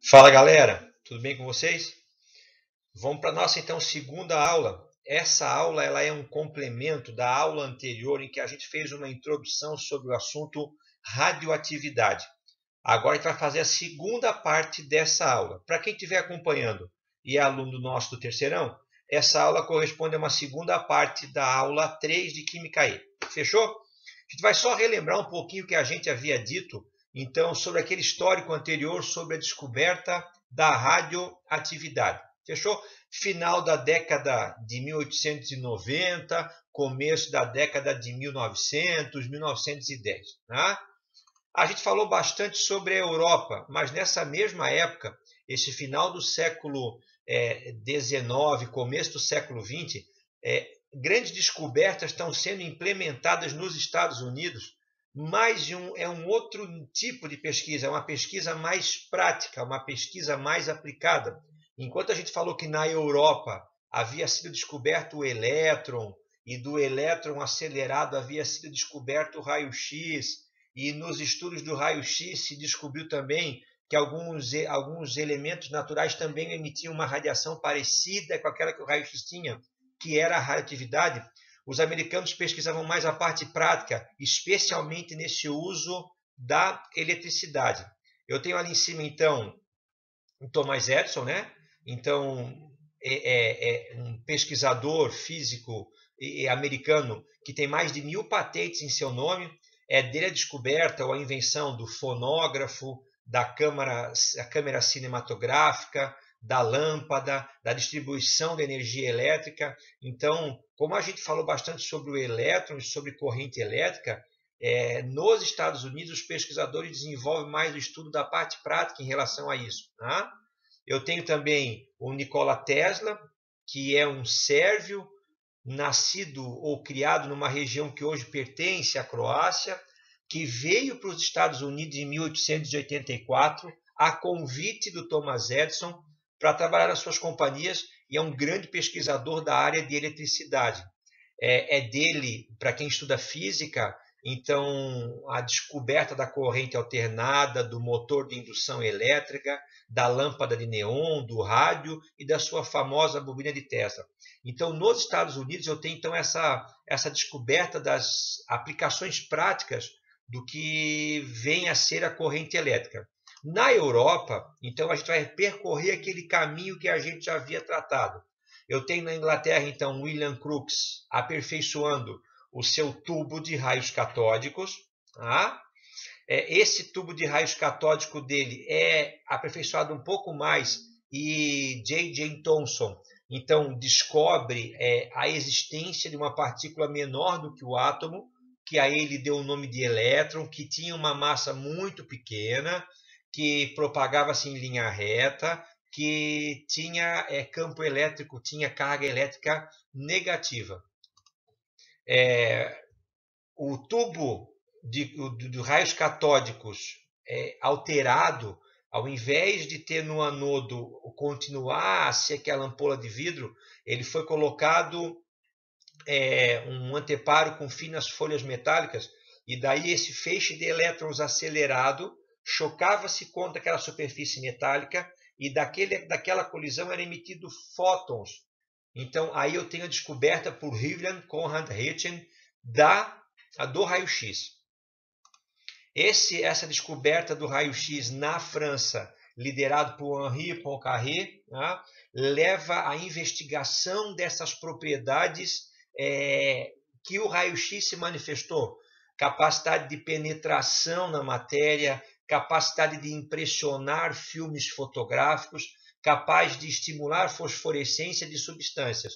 Fala galera, tudo bem com vocês? Vamos para a nossa então segunda aula. Essa aula ela é um complemento da aula anterior em que a gente fez uma introdução sobre o assunto radioatividade. Agora a gente vai fazer a segunda parte dessa aula. Para quem estiver acompanhando e é aluno nosso do terceirão, essa aula corresponde a uma segunda parte da aula 3 de Química E. Fechou? A gente vai só relembrar um pouquinho o que a gente havia dito então sobre aquele histórico anterior sobre a descoberta da radioatividade. Fechou? Final da década de 1890, começo da década de 1900, 1910. Tá? A gente falou bastante sobre a Europa, mas nessa mesma época, esse final do século XIX, começo do século XX, grandes descobertas estão sendo implementadas nos Estados Unidos, mas é um outro tipo de pesquisa, é uma pesquisa mais prática, uma pesquisa mais aplicada. Enquanto a gente falou que na Europa havia sido descoberto o elétron, e do elétron acelerado havia sido descoberto o raio-x, e nos estudos do raio-x se descobriu também que alguns elementos naturais também emitiam uma radiação parecida com aquela que o raio-x tinha, que era a radioatividade. Os americanos pesquisavam mais a parte prática, especialmente nesse uso da eletricidade. Eu tenho ali em cima, então, o Thomas Edison, né? Então, é um pesquisador físico americano que tem mais de 1000 patentes em seu nome. É dele a descoberta ou a invenção do fonógrafo, da câmera cinematográfica, da lâmpada, da distribuição de energia elétrica. Então, como a gente falou bastante sobre o elétron e sobre corrente elétrica, nos Estados Unidos os pesquisadores desenvolvem mais o estudo da parte prática em relação a isso. Tá? Eu tenho também o Nikola Tesla, que é um sérvio, nascido ou criado numa região que hoje pertence à Croácia, que veio para os Estados Unidos em 1884 a convite do Thomas Edison para trabalhar nas suas companhias e é um grande pesquisador da área de eletricidade. É dele, para quem estuda física, então a descoberta da corrente alternada, do motor de indução elétrica, da lâmpada de neon, do rádio e da sua famosa bobina de Tesla. Então, nos Estados Unidos, eu tenho então essa descoberta das aplicações práticas do que vem a ser a corrente elétrica. Na Europa, então, a gente vai percorrer aquele caminho que a gente já havia tratado. Eu tenho na Inglaterra, então, William Crookes aperfeiçoando o seu tubo de raios catódicos. Tá? Esse tubo de raios catódico dele é aperfeiçoado um pouco mais e J.J. Thomson então descobre a existência de uma partícula menor do que o átomo, que a ele deu o nome de elétron, que tinha uma massa muito pequena, que propagava-se em linha reta, que tinha campo elétrico, tinha carga elétrica negativa. O tubo de raios catódicos alterado, ao invés de ter no anodo continuar a ser aquela ampola de vidro, ele foi colocado um anteparo com finas folhas metálicas, e daí esse feixe de elétrons acelerado chocava-se contra aquela superfície metálica e daquela colisão era emitido fótons. Então aí eu tenho a descoberta por Wilhelm Conrad Roentgen do raio-x. Essa descoberta do raio-x na França, liderado por Henri Poincaré, né, leva à investigação dessas propriedades que o raio-x se manifestou. Capacidade de penetração na matéria, capacidade de impressionar filmes fotográficos, capaz de estimular fosforescência de substâncias.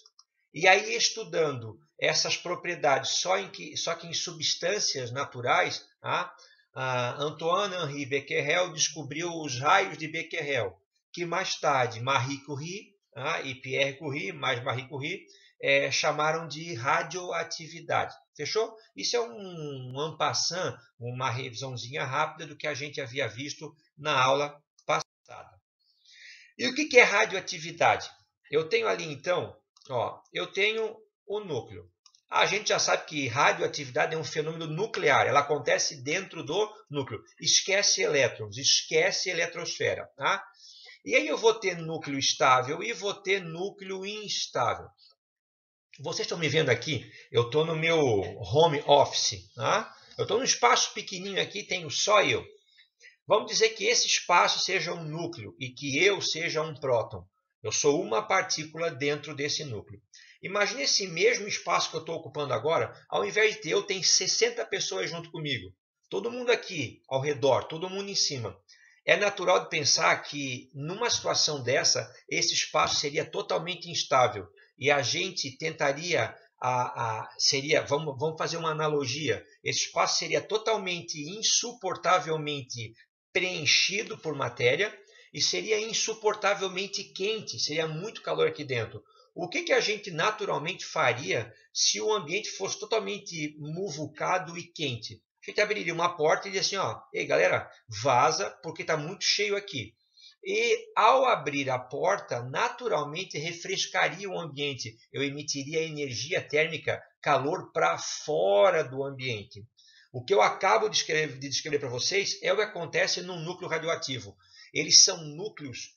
E aí, estudando essas propriedades só que em substâncias naturais, tá? Antoine-Henri Becquerel descobriu os raios de Becquerel, que mais tarde Marie Curie e Pierre Curie, mais Marie Curie, chamaram de radioatividade. Fechou? Isso é en passant, uma revisãozinha rápida do que a gente havia visto na aula passada. E o que é radioatividade? Eu tenho ali, então, eu tenho o núcleo. A gente já sabe que radioatividade é um fenômeno nuclear, ela acontece dentro do núcleo. Esquece elétrons, esquece eletrosfera. Tá? E aí eu vou ter núcleo estável e vou ter núcleo instável. Vocês estão me vendo aqui? Eu estou no meu home office. Tá? Eu estou num espaço pequenininho aqui, tenho só eu. Vamos dizer que esse espaço seja um núcleo e que eu seja um próton. Eu sou uma partícula dentro desse núcleo. Imagine esse mesmo espaço que eu estou ocupando agora, ao invés de eu tenho 60 pessoas junto comigo. Todo mundo aqui ao redor, todo mundo em cima. É natural de pensar que numa situação dessa, esse espaço seria totalmente instável. E a gente tentaria, vamos fazer uma analogia, esse espaço seria totalmente, insuportavelmente preenchido por matéria e seria insuportavelmente quente, seria muito calor aqui dentro. O que a gente naturalmente faria se o ambiente fosse totalmente muvucado e quente? A gente abriria uma porta e diria assim, ei galera, vaza porque está muito cheio aqui. E ao abrir a porta, naturalmente refrescaria o ambiente. Eu emitiria energia térmica, calor para fora do ambiente. O que eu acabo de descrever para vocês é o que acontece num núcleo radioativo. Eles são núcleos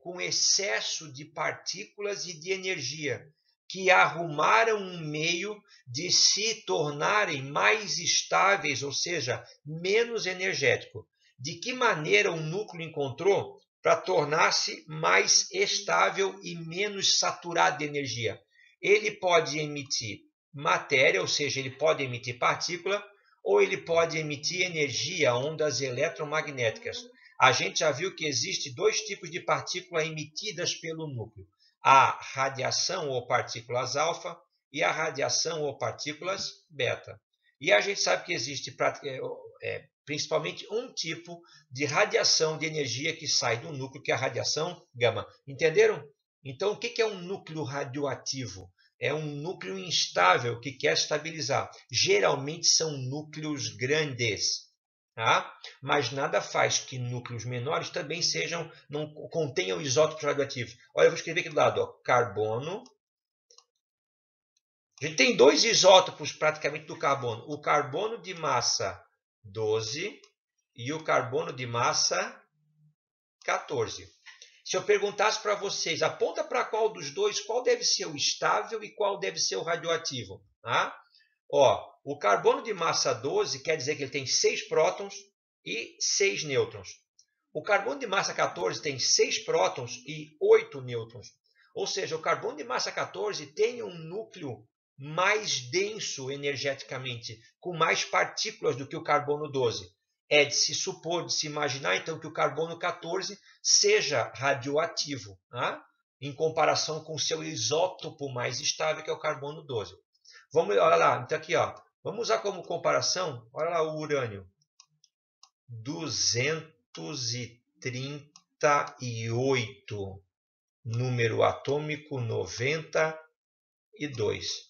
com excesso de partículas e de energia, que arrumaram um meio de se tornarem mais estáveis, ou seja, menos energético. De que maneira o núcleo encontrou para tornar-se mais estável e menos saturado de energia? Ele pode emitir matéria, ou seja, ele pode emitir partícula, ou ele pode emitir energia, ondas eletromagnéticas. A gente já viu que existe dois tipos de partículas emitidas pelo núcleo. A radiação ou partículas alfa e a radiação ou partículas beta. E a gente sabe que existe principalmente um tipo de radiação de energia que sai do núcleo, que é a radiação gama. Entenderam? Então, o que é um núcleo radioativo? É um núcleo instável que quer estabilizar. Geralmente são núcleos grandes. Tá? Mas nada faz que núcleos menores também não contenham isótopos radioativos. Olha, eu vou escrever aqui do lado, carbono. A gente tem dois isótopos praticamente do carbono. O carbono de massa 12 e o carbono de massa 14. Se eu perguntasse para vocês, aponta para qual dos dois, qual deve ser o estável e qual deve ser o radioativo. Tá? O carbono de massa 12 quer dizer que ele tem 6 prótons e 6 nêutrons. O carbono de massa 14 tem 6 prótons e 8 nêutrons. Ou seja, o carbono de massa 14 tem um núcleo mais denso energeticamente, com mais partículas do que o carbono 12. É de se supor, de se imaginar, então, que o carbono 14 seja radioativo, tá? Em comparação com o seu isótopo mais estável, que é o carbono 12. Olha lá, então aqui, vamos usar como comparação, olha lá o urânio. 238, número atômico 92.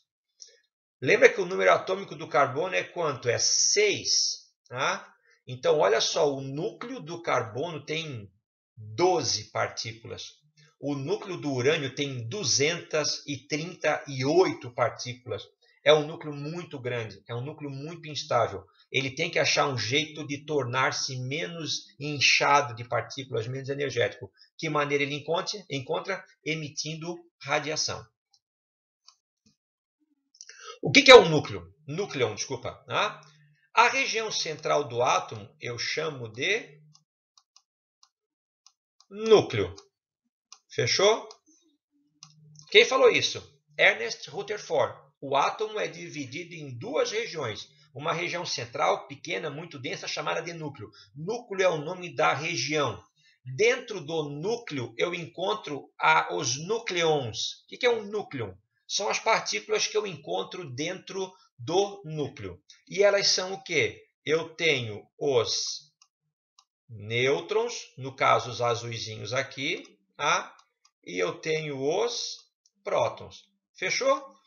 Lembra que o número atômico do carbono é quanto? É 6. Tá? Então, olha só, o núcleo do carbono tem 12 partículas. O núcleo do urânio tem 238 partículas. É um núcleo muito grande, é um núcleo muito instável. Ele tem que achar um jeito de tornar-se menos inchado de partículas, menos energético. Que maneira ele encontra? Emitindo radiação. O que é um núcleo? Núcleon, desculpa. Tá? A região central do átomo eu chamo de núcleo. Fechou? Quem falou isso? Ernest Rutherford. O átomo é dividido em duas regiões. Uma região central, pequena, muito densa, chamada de núcleo. Núcleo é o nome da região. Dentro do núcleo eu encontro os nucleons. O que é um núcleo? São as partículas que eu encontro dentro do núcleo. E elas são o quê? Eu tenho os nêutrons, no caso os azuisinhos aqui, tá? E eu tenho os prótons. Fechou?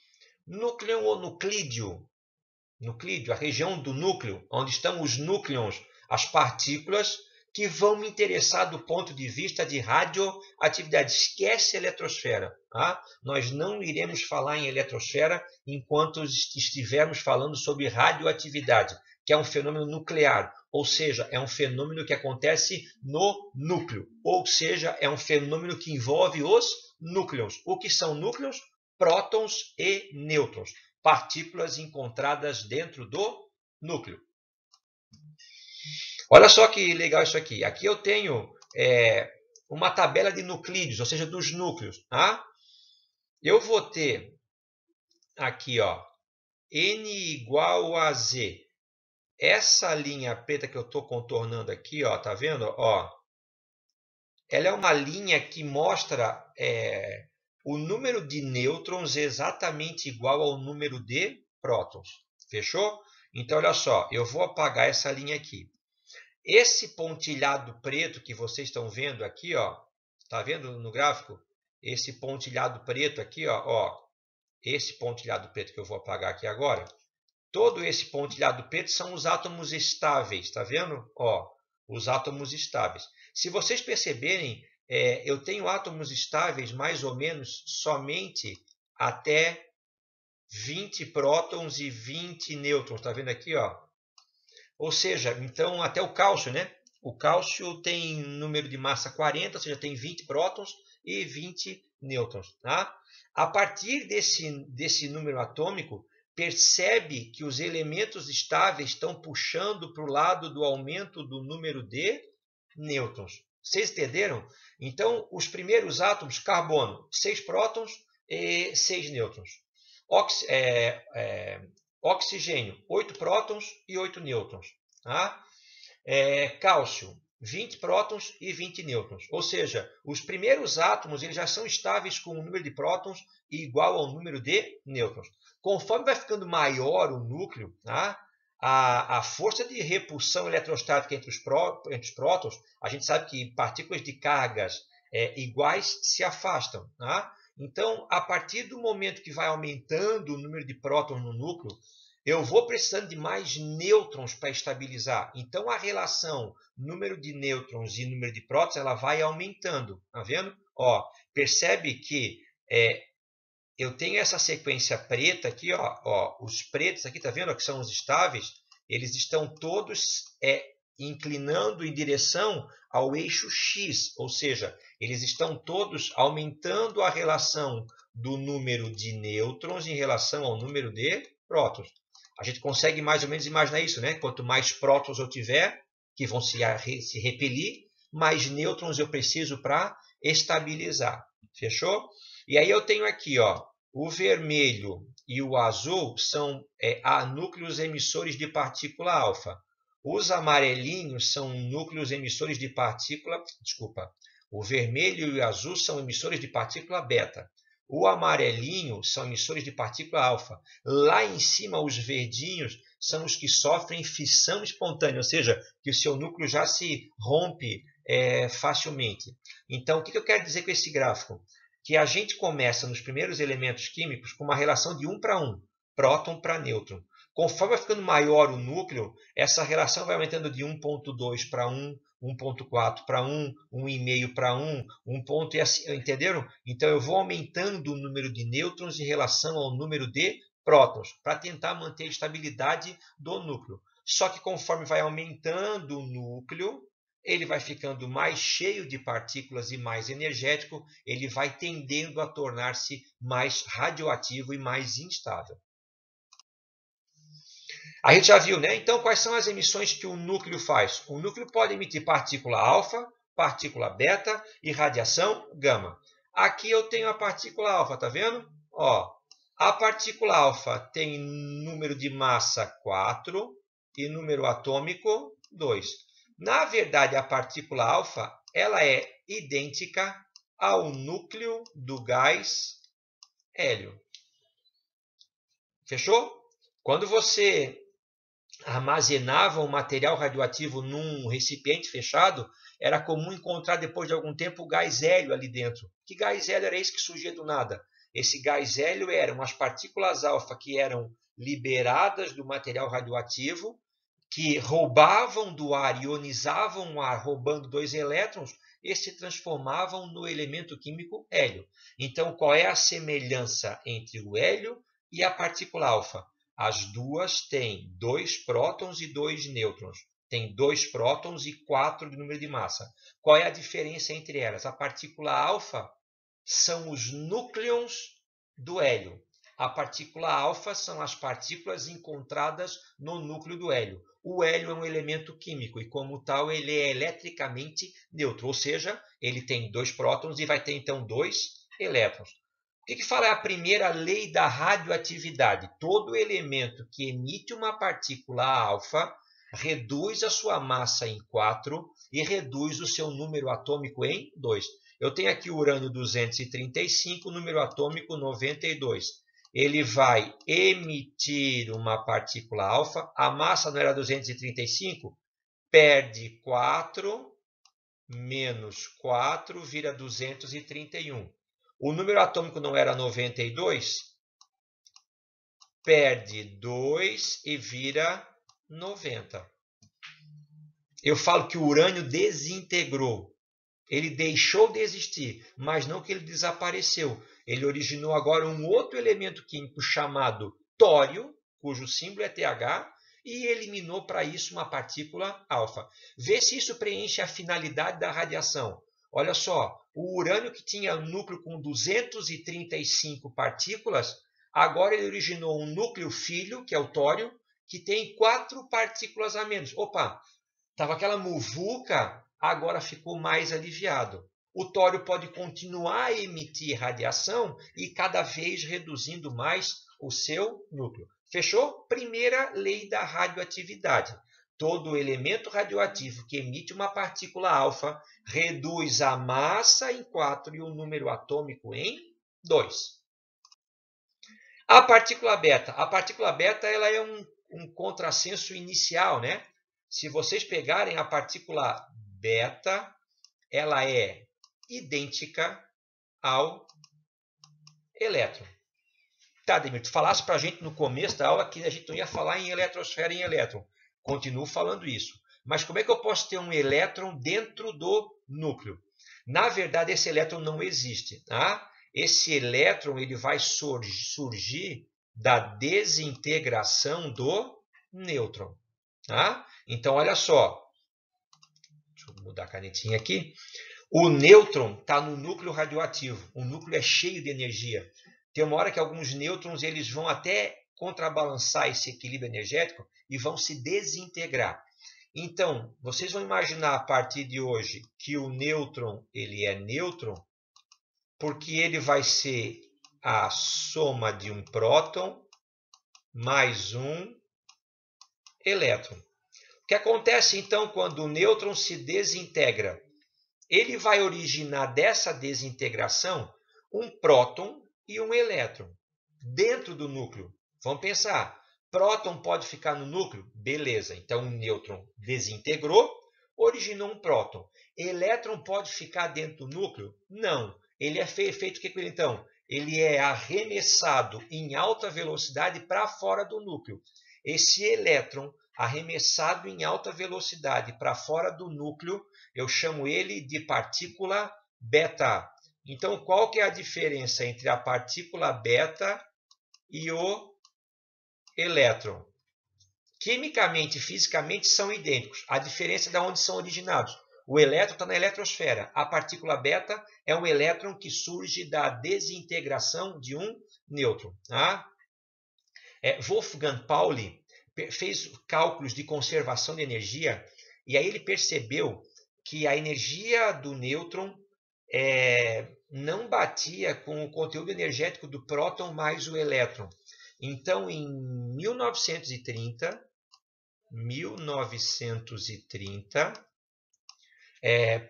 Núcleo ou nuclídeo? Nuclídeo, a região do núcleo, onde estão os núcleons, as partículas que vão me interessar do ponto de vista de radioatividade. Esquece a eletrosfera. Tá? Nós não iremos falar em eletrosfera enquanto estivermos falando sobre radioatividade, que é um fenômeno nuclear, ou seja, é um fenômeno que acontece no núcleo, ou seja, é um fenômeno que envolve os núcleos. O que são núcleos? Prótons e nêutrons, partículas encontradas dentro do núcleo. Olha só que legal isso aqui. Aqui eu tenho uma tabela de nuclídeos, ou seja, dos núcleos. Tá? Eu vou ter aqui, ó, N igual a Z. Essa linha preta que eu estou contornando aqui, ó, tá vendo? Ó, ela é uma linha que mostra o número de nêutrons exatamente igual ao número de prótons. Fechou? Então, olha só, eu vou apagar essa linha aqui. Esse pontilhado preto que vocês estão vendo aqui, ó, tá vendo no gráfico? Esse pontilhado preto aqui, ó, esse pontilhado preto que eu vou apagar aqui agora, todo esse pontilhado preto são os átomos estáveis, tá vendo? Ó, os átomos estáveis. Se vocês perceberem, eu tenho átomos estáveis mais ou menos somente até 20 prótons e 20 nêutrons, tá vendo aqui, ó? Ou seja, então até o cálcio, né? O cálcio tem número de massa 40, ou seja, tem 20 prótons e 20 nêutrons. Tá? A partir desse número atômico, percebe que os elementos estáveis estão puxando para o lado do aumento do número de nêutrons. Vocês entenderam? Então, os primeiros átomos, carbono, 6 prótons e 6 nêutrons. Oxigênio, 8 prótons e 8 nêutrons. Tá? Cálcio, 20 prótons e 20 nêutrons. Ou seja, os primeiros átomos eles já são estáveis com o número de prótons igual ao número de nêutrons. Conforme vai ficando maior o núcleo, tá? A força de repulsão eletrostática entre os prótons, a gente sabe que partículas de cargas iguais se afastam. Tá? Então, a partir do momento que vai aumentando o número de prótons no núcleo, eu vou precisando de mais nêutrons para estabilizar. Então, a relação número de nêutrons e número de prótons ela vai aumentando. Tá vendo? Ó, percebe que eu tenho essa sequência preta aqui, ó, os pretos aqui, tá vendo? Que são os estáveis. Eles estão todos inclinando em direção ao eixo X, ou seja, eles estão todos aumentando a relação do número de nêutrons em relação ao número de prótons. A gente consegue mais ou menos imaginar isso, né? Quanto mais prótons eu tiver, que vão se repelir, mais nêutrons eu preciso para estabilizar. Fechou? E aí eu tenho aqui, ó, o vermelho e o azul são núcleos emissores de partícula alfa. Os amarelinhos são núcleos emissores de partícula... Desculpa. O vermelho e o azul são emissores de partícula beta. O amarelinho são emissores de partícula alfa. Lá em cima, os verdinhos são os que sofrem fissão espontânea, ou seja, que o seu núcleo já se rompe facilmente. Então, o que eu quero dizer com esse gráfico? Que a gente começa nos primeiros elementos químicos com uma relação de 1 para 1, próton para nêutron. Conforme vai ficando maior o núcleo, essa relação vai aumentando de 1,2 para 1, 1,4 para 1, 1,5 para 1, 1 ponto e assim, entenderam? Então eu vou aumentando o número de nêutrons em relação ao número de prótons, para tentar manter a estabilidade do núcleo. Só que conforme vai aumentando o núcleo, ele vai ficando mais cheio de partículas e mais energético, ele vai tendendo a tornar-se mais radioativo e mais instável. A gente já viu, né? Então, quais são as emissões que o núcleo faz? O núcleo pode emitir partícula alfa, partícula beta e radiação gama. Aqui eu tenho a partícula alfa, tá vendo? Ó, a partícula alfa tem número de massa 4 e número atômico 2. Na verdade, a partícula alfa ela é idêntica ao núcleo do gás hélio. Fechou? Quando você armazenava um material radioativo num recipiente fechado, era comum encontrar depois de algum tempo o gás hélio ali dentro. Que gás hélio era esse que surgia do nada? Esse gás hélio eram as partículas alfa que eram liberadas do material radioativo que roubavam do ar, ionizavam o ar, roubando 2 elétrons, e se transformavam no elemento químico hélio. Então, qual é a semelhança entre o hélio e a partícula alfa? As duas têm 2 prótons e 2 nêutrons. Tem 2 prótons e 4 de número de massa. Qual é a diferença entre elas? A partícula alfa são os núcleons do hélio. A partícula alfa são as partículas encontradas no núcleo do hélio. O hélio é um elemento químico e, como tal, ele é eletricamente neutro, ou seja, ele tem 2 prótons e vai ter, então, 2 elétrons. O que fala é a primeira lei da radioatividade? Todo elemento que emite uma partícula alfa reduz a sua massa em 4 e reduz o seu número atômico em 2. Eu tenho aqui o urânio 235, número atômico 92. Ele vai emitir uma partícula alfa, a massa não era 235, perde 4, menos 4, vira 231. O número atômico não era 92, perde 2 e vira 90. Eu falo que o urânio desintegrou. Ele deixou de existir, mas não que ele desapareceu. Ele originou agora um outro elemento químico chamado tório, cujo símbolo é TH, e eliminou para isso uma partícula alfa. Vê se isso preenche a finalidade da radiação. Olha só, o urânio que tinha um núcleo com 235 partículas, agora ele originou um núcleo filho, que é o tório, que tem 4 partículas a menos. Opa, estava aquela muvuca, agora ficou mais aliviado. O tório pode continuar a emitir radiação e cada vez reduzindo mais o seu núcleo. Fechou? Primeira lei da radioatividade. Todo elemento radioativo que emite uma partícula alfa reduz a massa em 4 e o número atômico em 2. A partícula beta. A partícula beta ela é um contrassenso inicial, né? Se vocês pegarem a partícula beta, ela é idêntica ao elétron. Tá, Demir, tu falasse para a gente no começo da aula que a gente não ia falar em eletrosfera e em elétron. Continuo falando isso. Mas como é que eu posso ter um elétron dentro do núcleo? Na verdade, esse elétron não existe. Tá? Esse elétron ele vai surgir da desintegração do nêutron. Tá? Então, olha só. Deixa eu mudar a canetinha aqui. O nêutron está no núcleo radioativo. O núcleo é cheio de energia. Tem uma hora que alguns nêutrons eles vão até contrabalançar esse equilíbrio energético e vão se desintegrar. Então, vocês vão imaginar a partir de hoje que o nêutron ele é nêutron porque ele vai ser a soma de um próton mais um elétron. O que acontece então quando o nêutron se desintegra? Ele vai originar dessa desintegração um próton e um elétron dentro do núcleo. Vamos pensar, próton pode ficar no núcleo? Beleza, então o nêutron desintegrou, originou um próton. Elétron pode ficar dentro do núcleo? Não. Ele é feito o que com ele então? Ele é arremessado em alta velocidade para fora do núcleo. Esse elétron arremessado em alta velocidade para fora do núcleo, eu chamo ele de partícula beta. Então, qual que é a diferença entre a partícula beta e o elétron? Quimicamente e fisicamente são idênticos. A diferença é de onde são originados. O elétron está na eletrosfera. A partícula beta é um elétron que surge da desintegração de um nêutron. Tá? Wolfgang Pauli fez cálculos de conservação de energia e aí ele percebeu que a energia do nêutron não batia com o conteúdo energético do próton mais o elétron. Então, em 1930,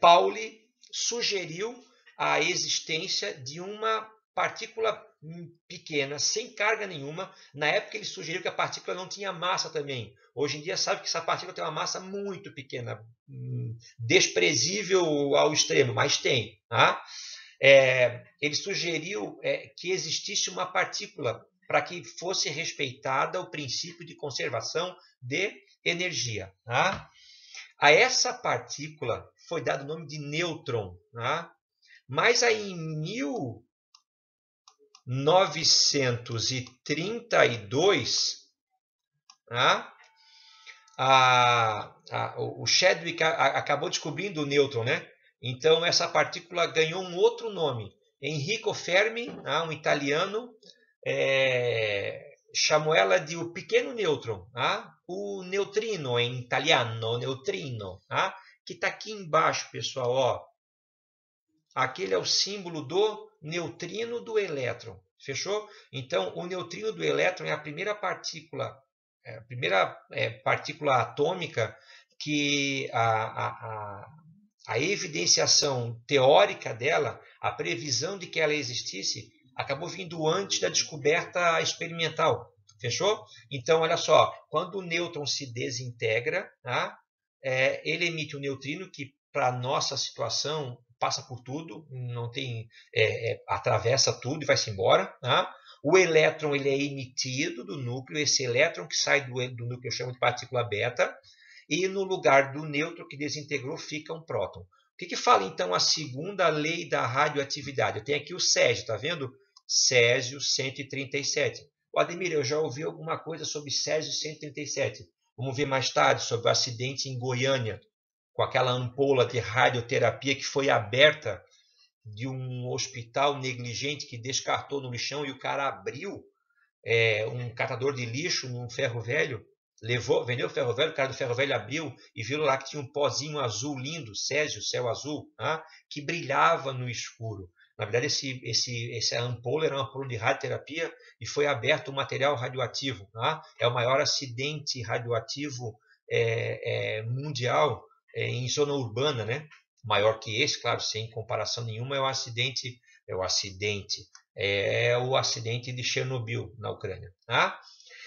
Pauli sugeriu a existência de uma partícula pequena, sem carga nenhuma. Na época ele sugeriu que a partícula não tinha massa também. Hoje em dia sabe que essa partícula tem uma massa muito pequena, desprezível ao extremo, mas tem. Tá? Ele sugeriu que existisse uma partícula para que fosse respeitada o princípio de conservação de energia. Tá? A essa partícula foi dado o nome de nêutron. Tá? Mas aí em 1932, tá? O Chadwick acabou descobrindo o nêutron, né? Então essa partícula ganhou um outro nome. Enrico Fermi, um italiano, chamou ela de o pequeno nêutron, o neutrino em italiano, neutrino, que está aqui embaixo, pessoal. Ó. Aquele é o símbolo do neutrino do elétron. Fechou? Então o neutrino do elétron é a primeira partícula atômica que a evidenciação teórica dela, a previsão de que ela existisse, acabou vindo antes da descoberta experimental. Fechou? Então, olha só, quando o nêutron se desintegra, ele emite um neutrino que, para a nossa situação, passa por tudo, não tem, atravessa tudo e vai-se embora. O elétron ele é emitido do núcleo, esse elétron que sai do núcleo eu chamo de partícula beta, e no lugar do nêutron que desintegrou fica um próton. O que fala então a segunda lei da radioatividade? Eu tenho aqui o Césio, está vendo? Césio 137. Ademir, eu já ouvi alguma coisa sobre Césio 137. Vamos ver mais tarde sobre o acidente em Goiânia, com aquela ampola de radioterapia que foi aberta de um hospital negligente que descartou no lixão e o cara abriu um catador de lixo num ferro velho, vendeu o ferro velho, o cara do ferro velho abriu e viu lá que tinha um pozinho azul lindo, Césio, céu azul, que brilhava no escuro. Na verdade, essa ampola era uma ampola de radioterapia e foi aberto um material radioativo. É o maior acidente radioativo mundial em zona urbana, né? Maior que esse, claro, sem comparação nenhuma, é o acidente de Chernobyl, na Ucrânia.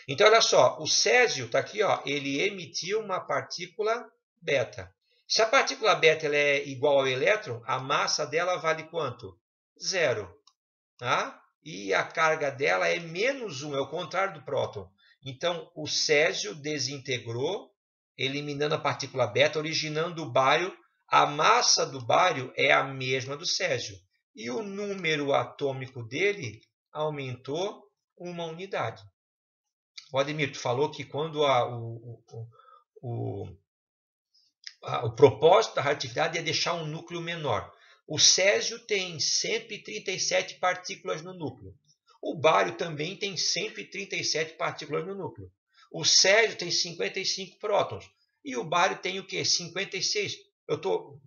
Então, olha só, o Césio está aqui, ó, ele emitiu uma partícula beta. Se a partícula beta ela é igual ao elétron, a massa dela vale quanto? 0. E a carga dela é -1, é o contrário do próton. Então, o Césio desintegrou, eliminando a partícula beta, originando o bário. A massa do bário é a mesma do Césio. E o número atômico dele aumentou uma unidade. O Ademir, tu falou que quando o propósito da radioatividade é deixar um núcleo menor. O Césio tem 137 partículas no núcleo. O bário também tem 137 partículas no núcleo. O Césio tem 55 prótons. E o bário tem o quê? 56. Eu estou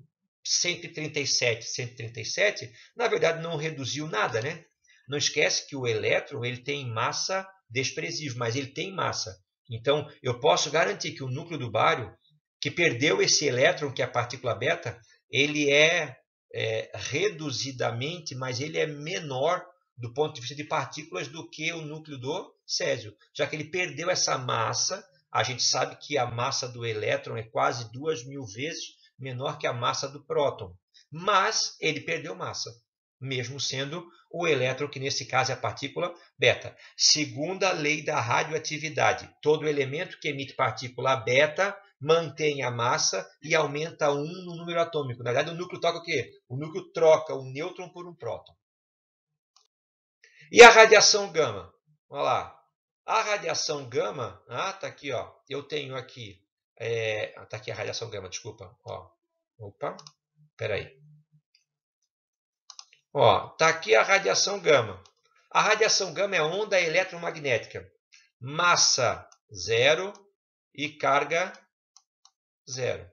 137, na verdade não reduziu nada, né? Não esquece que o elétron ele tem massa desprezível, mas ele tem massa. Então, eu posso garantir que o núcleo do bário, que perdeu esse elétron, que é a partícula beta, ele é reduzidamente, mas ele é menor do ponto de vista de partículas do que o núcleo do Césio. Já que ele perdeu essa massa, a gente sabe que a massa do elétron é quase 2.000 vezes menor que a massa do próton. Mas ele perdeu massa, mesmo sendo o elétron, que nesse caso é a partícula beta. Segunda lei da radioatividade, todo elemento que emite partícula beta mantém a massa e aumenta 1 no número atômico. Na verdade, o núcleo troca o quê? O núcleo troca um nêutron por um próton. E a radiação gama? Olha lá. A radiação gama, tá aqui, ó. Eu tenho aqui, tá aqui a radiação gama, desculpa. Ó. Opa, peraí. Ó, tá aqui a radiação gama. A radiação gama é onda eletromagnética. Massa 0 e carga 0.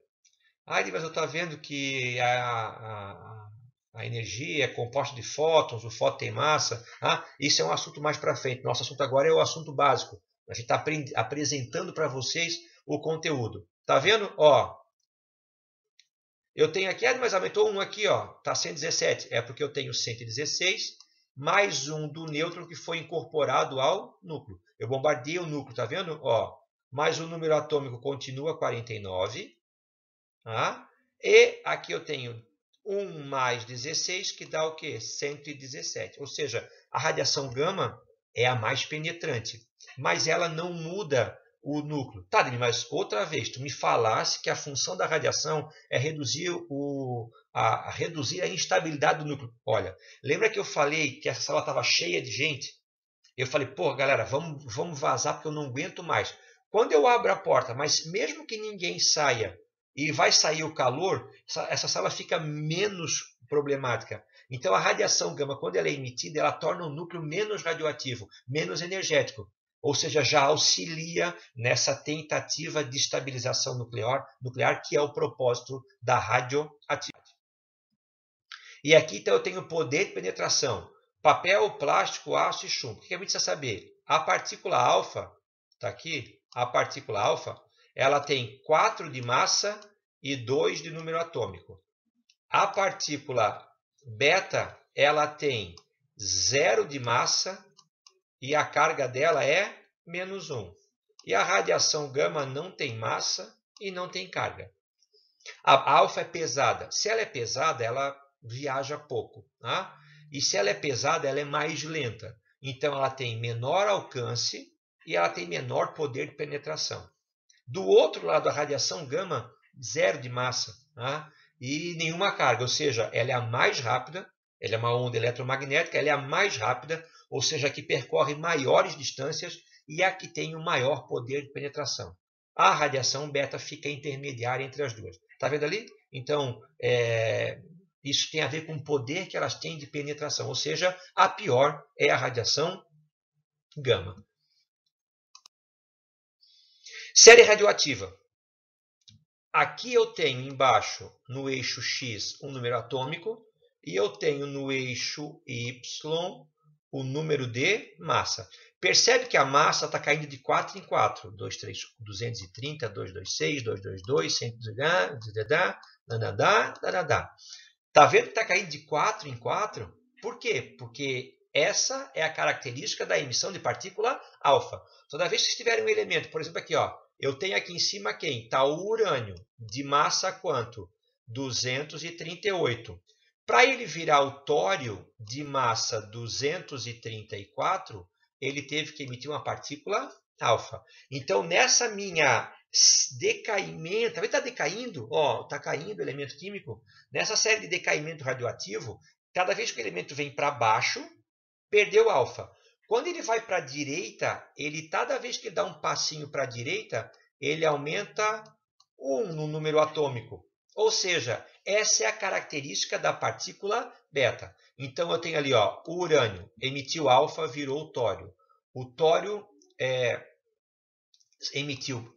Mas eu estou vendo que a energia é composta de fótons, o fóton tem massa. Isso é um assunto mais para frente. Nosso assunto agora é o assunto básico. A gente está apresentando para vocês o conteúdo. Tá vendo? Ó, eu tenho aqui, mas aumentou um aqui, ó, tá 117. É porque eu tenho 116 mais um do nêutron que foi incorporado ao núcleo. Eu bombardeei o núcleo, tá vendo? Ó, mas o número atômico continua 49. E aqui eu tenho 1 mais 16, que dá o quê? 117. Ou seja, a radiação gama é a mais penetrante, mas ela não muda o núcleo. Tá, mas outra vez, tu me falasse que a função da radiação é reduzir a instabilidade do núcleo. Olha, lembra que eu falei que essa sala estava cheia de gente? Eu falei, pô, galera, vamos vazar porque eu não aguento mais. Quando eu abro a porta, mas mesmo que ninguém saia e vai sair o calor, essa sala fica menos problemática. Então a radiação gama, quando ela é emitida, ela torna o núcleo menos radioativo, menos energético. Ou seja, já auxilia nessa tentativa de estabilização nuclear que é o propósito da radioatividade. E aqui então eu tenho poder de penetração. Papel, plástico, aço e chumbo. O que a gente precisa saber? A partícula alfa, está aqui, a partícula alfa, ela tem 4 de massa e 2 de número atômico. A partícula beta, ela tem 0 de massa e a carga dela é -1. E a radiação gama não tem massa e não tem carga. A alfa é pesada. Se ela é pesada, ela viaja pouco. Tá? E se ela é pesada, ela é mais lenta. Então, ela tem menor alcance e ela tem menor poder de penetração. Do outro lado, a radiação gama, 0 de massa, tá? E nenhuma carga. Ou seja, ela é a mais rápida, ela é uma onda eletromagnética, ela é a mais rápida, ou seja, a que percorre maiores distâncias e a que tem o maior poder de penetração. A radiação beta fica intermediária entre as duas. Está vendo ali? Então, isso tem a ver com o poder que elas têm de penetração. Ou seja, a pior é a radiação gama. Série radioativa. Aqui eu tenho embaixo, no eixo X, um número atômico. E eu tenho no eixo Y o número de massa. Percebe que a massa está caindo de 4 em 4. 230, 226, 222, 100, Está vendo que está caindo de 4 em 4? Por quê? Porque essa é a característica da emissão de partícula alfa. Toda vez que vocês tiverem um elemento, por exemplo aqui, ó, eu tenho aqui em cima quem? Está o urânio, de massa quanto? 238. Para ele virar o tório de massa 234, ele teve que emitir uma partícula alfa. Então, nessa minha decaimento, está decaindo? Está caindo o elemento químico. Nessa série de decaimento radioativo, cada vez que o elemento vem para baixo, perdeu alfa. Quando ele vai para a direita, cada vez que ele dá um passinho para a direita, ele aumenta 1 no número atômico. Ou seja, essa é a característica da partícula beta. Então, eu tenho ali, ó, o urânio emitiu alfa, virou o tório. O tório emitiu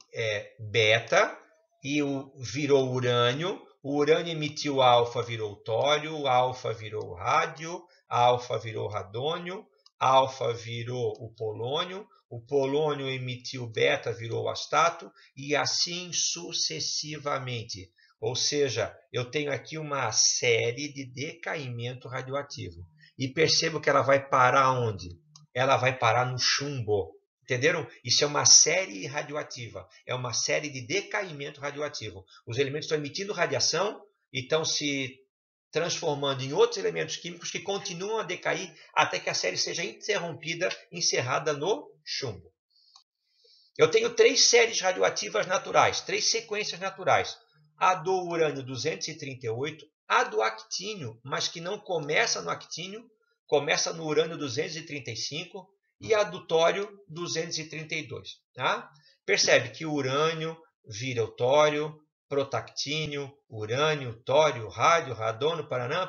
beta e virou urânio. O urânio emitiu alfa, virou tório. O alfa virou rádio. A alfa virou radônio. A alfa virou o polônio. O polônio emitiu beta, virou o astato. E assim sucessivamente. Ou seja, eu tenho aqui uma série de decaimento radioativo. E percebo que ela vai parar onde? Ela vai parar no chumbo. Entenderam? Isso é uma série radioativa. É uma série de decaimento radioativo. Os elementos estão emitindo radiação e estão se transformando em outros elementos químicos que continuam a decair até que a série seja interrompida, encerrada no chumbo. Eu tenho 3 séries radioativas naturais, 3 sequências naturais. A do urânio 238, a do actínio, mas que não começa no actínio, começa no urânio 235 e a do tório 232. Tá? Percebe que o urânio vira o tório, protactínio, urânio, tório, rádio, radônio, paranã,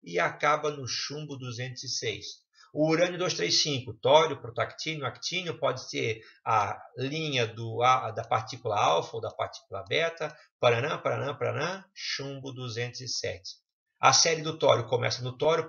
e acaba no chumbo 206. O urânio 235, tório, protactínio, actínio, pode ser a linha da partícula alfa ou da partícula beta, chumbo 207. A série do tório começa no tório,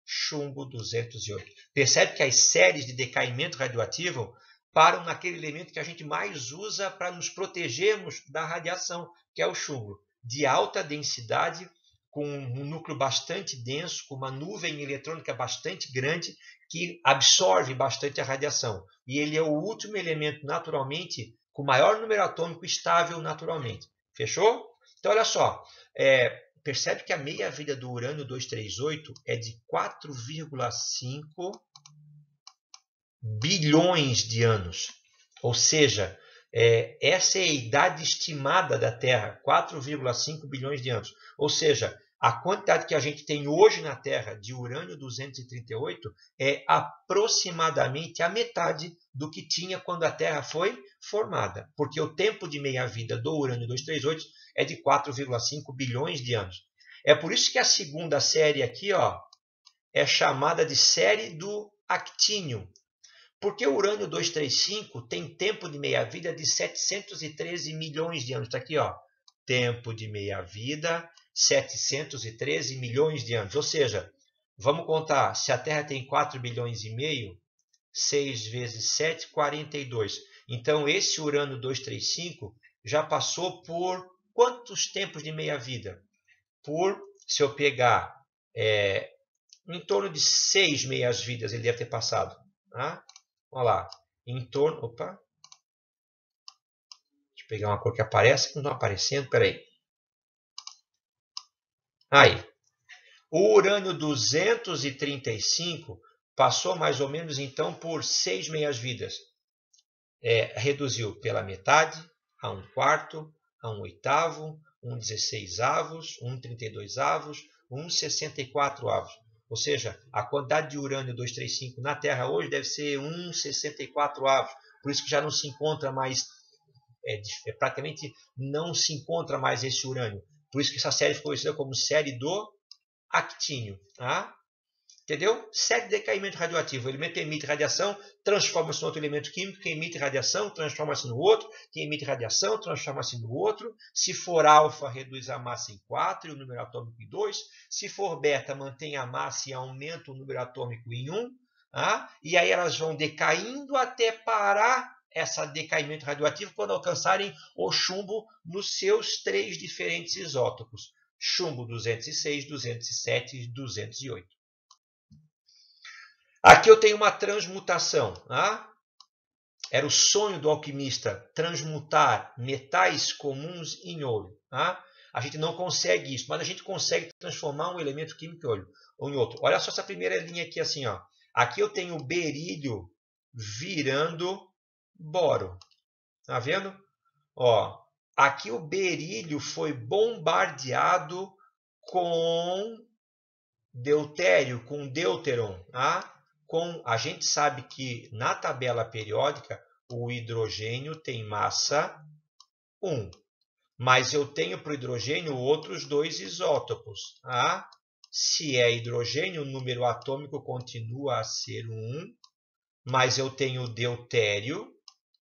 chumbo 208. Percebe que as séries de decaimento radioativo param naquele elemento que a gente mais usa para nos protegermos da radiação, que é o chumbo, de alta densidade, com um núcleo bastante denso, com uma nuvem eletrônica bastante grande, que absorve bastante a radiação. E ele é o último elemento naturalmente, com maior número atômico estável naturalmente. Fechou? Então, olha só. Percebe que a meia-vida do urânio 238 é de 4,5 bilhões de anos. Ou seja, essa é a idade estimada da Terra, 4,5 bilhões de anos. Ou seja, a quantidade que a gente tem hoje na Terra de urânio-238 é aproximadamente a metade do que tinha quando a Terra foi formada. Porque o tempo de meia-vida do urânio-238 é de 4,5 bilhões de anos. É por isso que a segunda série aqui, ó, é chamada de série do actínio. Porque o urânio-235 tem tempo de meia-vida de 713 milhões de anos. Está aqui, ó. Tempo de meia-vida, 713 milhões de anos. Ou seja, vamos contar, se a Terra tem 4 bilhões e meio, 6 vezes 7, 42. Então, esse urânio-235 já passou por quantos tempos de meia-vida? Se eu pegar em torno de 6 meias-vidas, ele deve ter passado. Tá? Olha lá, em torno... Opa! Deixa eu pegar uma cor que aparece, não está aparecendo, peraí. Aí. O urânio-235 passou mais ou menos, então, por 6 meias-vidas. Reduziu pela metade, a 1/4, a 1/8, 1/16avos, 1/32avos, 1/64avos. Ou seja, a quantidade de urânio-235 na Terra hoje deve ser 1/64avos. Por isso que já não se encontra mais, praticamente não se encontra mais esse urânio. Por isso que essa série ficou conhecida como série do actínio. Tá? Entendeu? Série de decaimento radioativo. O elemento emite radiação, transforma-se em outro elemento químico, que emite radiação, transforma-se no outro, que emite radiação, transforma-se no outro. Se for alfa, reduz a massa em 4 e o número atômico em 2. Se for beta, mantém a massa e aumenta o número atômico em 1. Tá? E aí elas vão decaindo até parar esse decaimento radioativo quando alcançarem o chumbo nos seus 3 diferentes isótopos. Chumbo 206, 207 e 208. Aqui eu tenho uma transmutação. Tá? Era o sonho do alquimista transmutar metais comuns em ouro. Tá? A gente não consegue isso, mas a gente consegue transformar um elemento químico em outro. Olha só essa primeira linha aqui assim. Ó. Aqui eu tenho o berílio virando boro. Tá vendo? Ó, aqui o berílio foi bombardeado com deutério, com deuteron. Tá? A gente sabe que na tabela periódica o hidrogênio tem massa 1, mas eu tenho para o hidrogênio outros 2 isótopos. Tá? Se é hidrogênio, o número atômico continua a ser 1, mas eu tenho o deutério,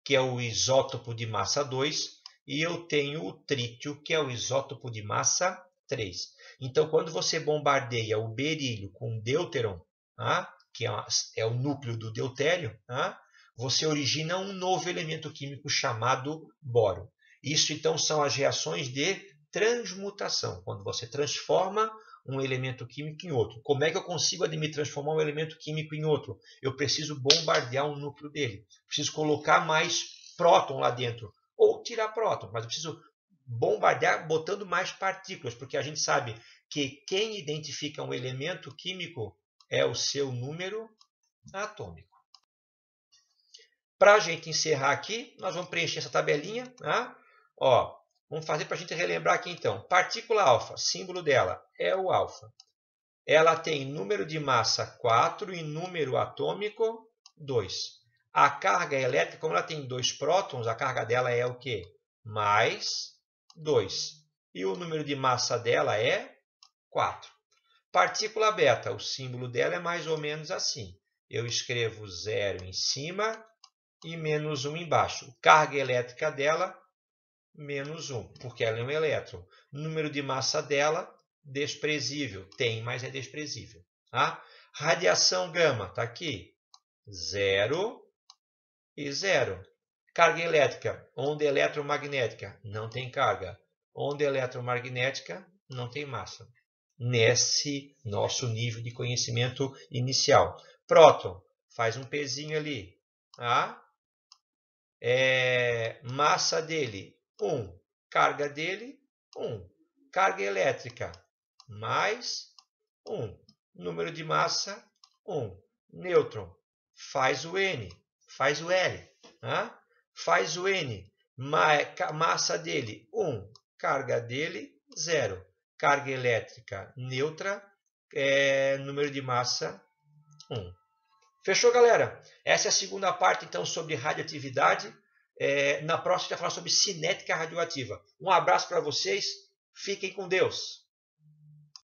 que é o isótopo de massa 2, e eu tenho o trítio, que é o isótopo de massa 3. Então, quando você bombardeia o berílio com deuteron, tá? Que é o núcleo do deutério, tá? Você origina um novo elemento químico chamado boro. Isso, então, são as reações de transmutação, quando você transforma um elemento químico em outro. Como é que eu consigo me transformar um elemento químico em outro? Eu preciso bombardear o núcleo dele. Preciso colocar mais próton lá dentro. Ou tirar próton, mas eu preciso bombardear botando mais partículas, porque a gente sabe que quem identifica um elemento químico é o seu número atômico. Para a gente encerrar aqui, nós vamos preencher essa tabelinha. Tá? Ó, vamos fazer para a gente relembrar aqui então. Partícula alfa, símbolo dela é o alfa. Ela tem número de massa 4 e número atômico 2. A carga elétrica, como ela tem 2 prótons, a carga dela é o quê? Mais 2. E o número de massa dela é 4. Partícula beta, o símbolo dela é mais ou menos assim. Eu escrevo 0 em cima e menos 1 embaixo. Carga elétrica dela, menos 1, porque ela é um elétron. Número de massa dela, desprezível. Tem, mas é desprezível. Tá? Radiação gama, está aqui. 0 e 0. Carga elétrica, onda eletromagnética, não tem carga. Onda eletromagnética, não tem massa. Nesse nosso nível de conhecimento inicial. Próton, faz um pezinho ali. Tá? Massa dele, 1. Carga dele, 1. Carga elétrica, mais 1. Número de massa, 1. Nêutron, faz o N, faz o L. Tá? faz o N. Massa dele, 1. Carga dele, 0. Carga elétrica neutra, número de massa, 1. Fechou, galera? Essa é a segunda parte, então, sobre radioatividade. Na próxima, a gente vai falar sobre cinética radioativa. Um abraço para vocês. Fiquem com Deus.